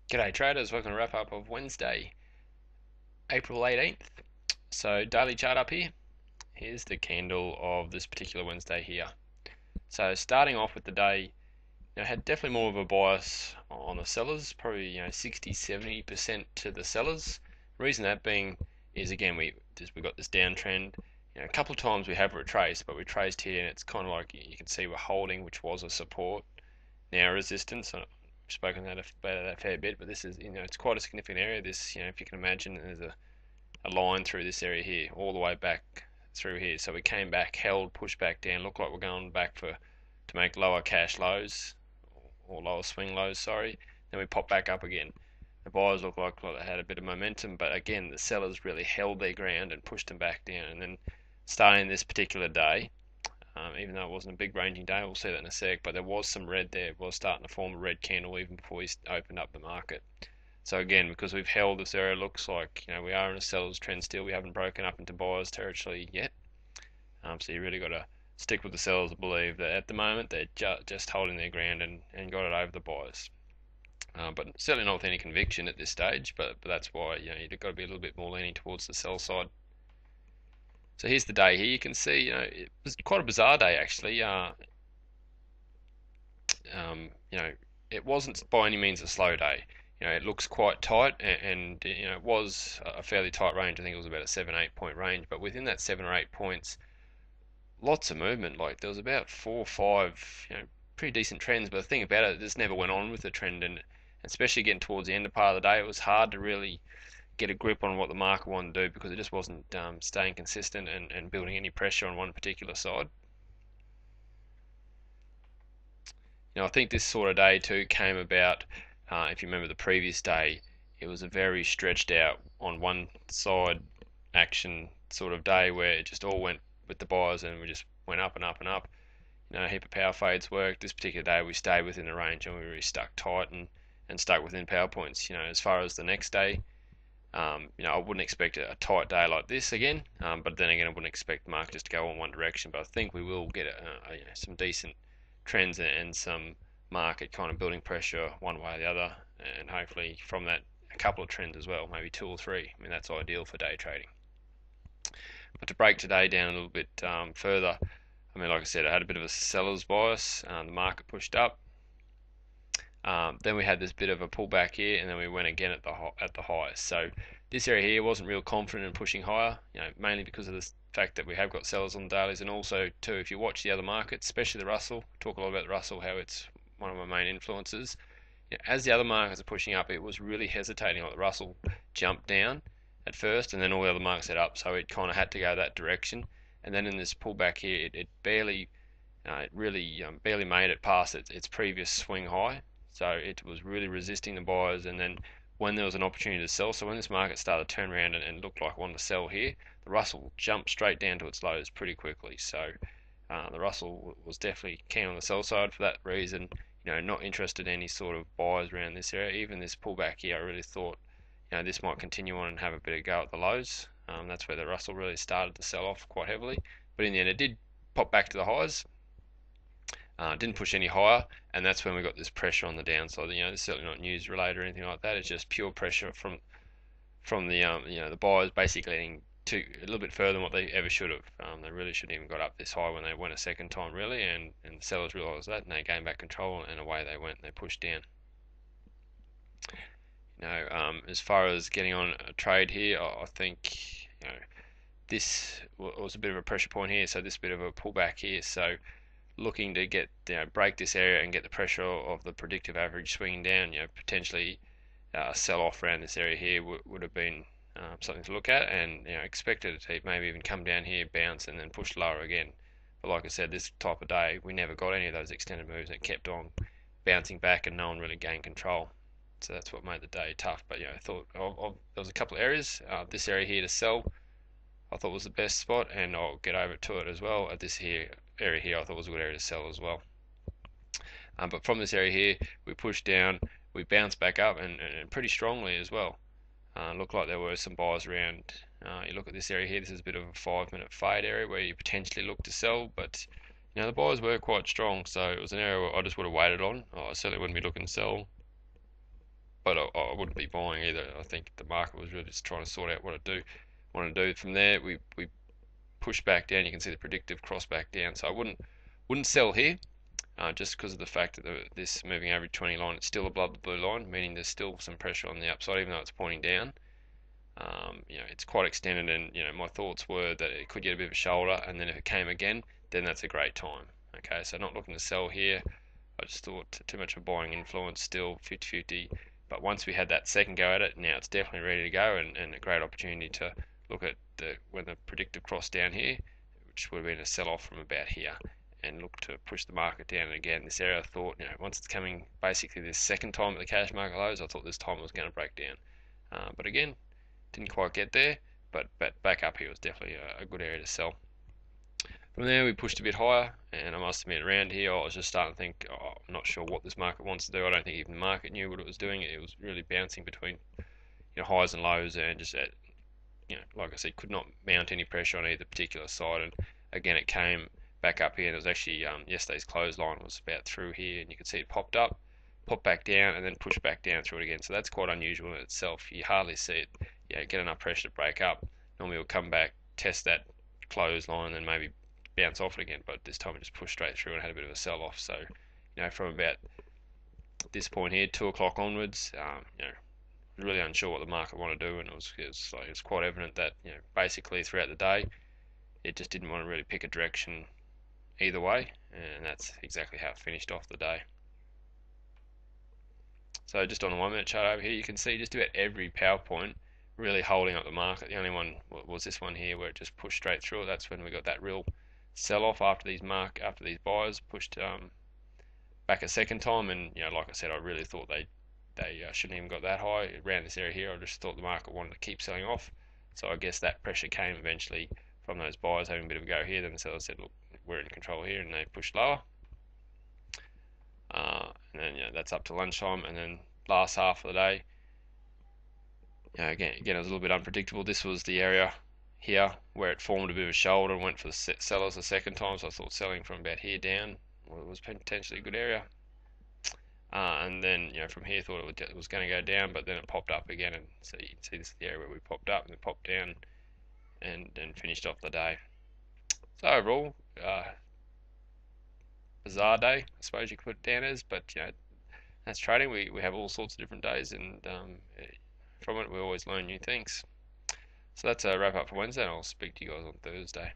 G'day traders, welcome to wrap up of Wednesday, April 18th. So daily chart up here. Here's the candle of this particular Wednesday here. So starting off with the day, had definitely more of a bias on the sellers, probably 60-70% to the sellers. The reason that being is again we got this downtrend. A couple of times we have retraced, but we traced here and it's kind of like you can see we're holding, which was a support, now resistance. I've spoken about that a fair bit, but this is it's quite a significant area. This if you can imagine, there's a line through this area here, all the way back through here. So we came back, held, pushed back down, looked like we're going back to make lower cash lows or lower swing lows. Sorry. Then we popped back up again. The buyers looked like they had a bit of momentum, but again the sellers really held their ground and pushed them back down. And then starting this particular day, even though it wasn't a big ranging day, we'll see that in a sec, but there was some red there. It was starting to form a red candle even before we opened up the market. So again, because we've held this area, looks like we are in a seller's trend still. We haven't broken up into buyers territory yet. So you really got to stick with the sellers. Believe that at the moment they're just holding their ground and got it over the buyers. But certainly not with any conviction at this stage. But that's why you've got to be a little bit more leaning towards the sell side. So here's the day here. You can see, it was quite a bizarre day actually. It wasn't by any means a slow day. It looks quite tight, and it was a fairly tight range. I think it was about a 7-8 point range. But within that 7 or 8 points, lots of movement. Like there was about 4 or 5, pretty decent trends. But the thing about it, this never went on with the trend, and especially getting towards the end of part of the day, it was hard to really get a grip on what the market wanted to do because it just wasn't staying consistent and building any pressure on one particular side. I think this sort of day too came about, if you remember the previous day, it was a very stretched out on one side action sort of day where it just all went with the buyers and we just went up and up and up. A heap of power fades worked. This particular day we stayed within the range and we really stuck tight and stuck within power points. As far as the next day, I wouldn't expect a tight day like this again, but then again, I wouldn't expect the market just to go in one direction. But I think we will get some decent trends and some market kind of building pressure one way or the other, and hopefully from that a couple of trends as well, maybe 2 or 3. That's ideal for day trading. But to break today down a little bit further, like I said, I had a bit of a seller's bias. The market pushed up. Then we had this bit of a pullback here, and then we went again at the highs. So this area here wasn't real confident in pushing higher, mainly because of the fact that we have got sellers on the dailies, and also too, if you watch the other markets, especially the Russell, talk a lot about the Russell, how it's one of my main influences. As the other markets are pushing up, it was really hesitating. Like the Russell jumped down at first, and then all the other markets set up, so it kind of had to go that direction. And then in this pullback here, it barely, barely made it past its previous swing high. So it was really resisting the buyers, and then when there was an opportunity to sell, so when this market started to turn around and looked like it wanted to sell here, the Russell jumped straight down to its lows pretty quickly. So the Russell was definitely keen on the sell side for that reason. Not interested in any sort of buyers around this area. Even this pullback here, I really thought this might continue on and have a bit of go at the lows. That's where the Russell really started to sell off quite heavily. But in the end, it did pop back to the highs. Didn't push any higher, and that's when we got this pressure on the downside. It's certainly not news related or anything like that. It's just pure pressure from the the buyers basically getting a little bit further than what they ever should have. They really shouldn't even got up this high when they went a second time, really, and the sellers realised that, and they gained back control, and away they went. And they pushed down. As far as getting on a trade here, I think this was a bit of a pressure point here, so this bit of a pullback here. So looking to get break this area and get the pressure of the predictive average swinging down, potentially sell off around this area here would have been something to look at, and expected it to maybe even come down here, bounce, and then push lower again. But like I said, this type of day we never got any of those extended moves. It kept on bouncing back, and no one really gained control. So that's what made the day tough. But I thought there was a couple of areas. This area here to sell, I thought was the best spot, and I'll get over to it as well. At this area here, I thought was a good area to sell as well. But from this area here, we pushed down, we bounced back up, and pretty strongly as well. Looked like there were some buyers around. You look at this area here, this is a bit of a 5-minute fade area where you potentially look to sell, but the buyers were quite strong, so it was an area where I just would have waited on. I certainly wouldn't be looking to sell but I wouldn't be buying either. I think the market was really just trying to sort out what to want to do. From there, we pushed back down. You can see the predictive cross back down. So I wouldn't sell here, just because of the fact that this moving average 20 line, it's still above the blue line, meaning there's still some pressure on the upside, even though it's pointing down. It's quite extended, and my thoughts were that it could get a bit of a shoulder, and then if it came again, then that's a great time. Okay, so not looking to sell here. I just thought too much of a buying influence, still 50-50. But once we had that second go at it, now it's definitely ready to go, and a great opportunity to look at when the predictive cross down here, which would have been a sell-off from about here, and look to push the market down. And again, this area I thought, once it's coming basically this second time at the cash market lows, I thought this time it was going to break down. But again, didn't quite get there, but back up here was definitely a good area to sell. From there, we pushed a bit higher, and I must admit, around here, I was just starting to think, I'm not sure what this market wants to do. I don't think even the market knew what it was doing. It was really bouncing between highs and lows, and just like I said, could not mount any pressure on either particular side. And again, it came back up here, and it was actually yesterday's clothesline was about through here, and you could see it popped up, popped back down, and then pushed back down through it again. So that's quite unusual in itself. You hardly see it, get enough pressure to break up. Normally, it'll come back, test that clothesline, and then maybe bounce off it again. But this time, it just pushed straight through and had a bit of a sell-off. So, from about this point here, 2 o'clock onwards, really unsure what the market wanted to do, and it was quite evident that basically throughout the day it just didn't want to really pick a direction either way, and that's exactly how it finished off the day. So just on the 1 minute chart over here, you can see just about every PowerPoint really holding up the market. The only one was this one here where it just pushed straight through it. That's when we got that real sell-off after these buyers pushed back a second time, and like I said, I really thought they shouldn't even got that high around this area here. I just thought the market wanted to keep selling off, so I guess that pressure came eventually from those buyers having a bit of a go here. Then the sellers said, look, we're in control here, and they pushed lower. And then that's up to lunchtime, and then last half of the day, again it was a little bit unpredictable. This was the area here where it formed a bit of a shoulder and went for the sellers a second time, so I thought selling from about here down was potentially a good area. And then from here thought it was going to go down, but then it popped up again, and so you can see this is the area where we popped up and it popped down and finished off the day. So overall, bizarre day, I suppose you could put it down as, but that's trading. We have all sorts of different days, and from it we always learn new things. So that's a wrap up for Wednesday, and I'll speak to you guys on Thursday.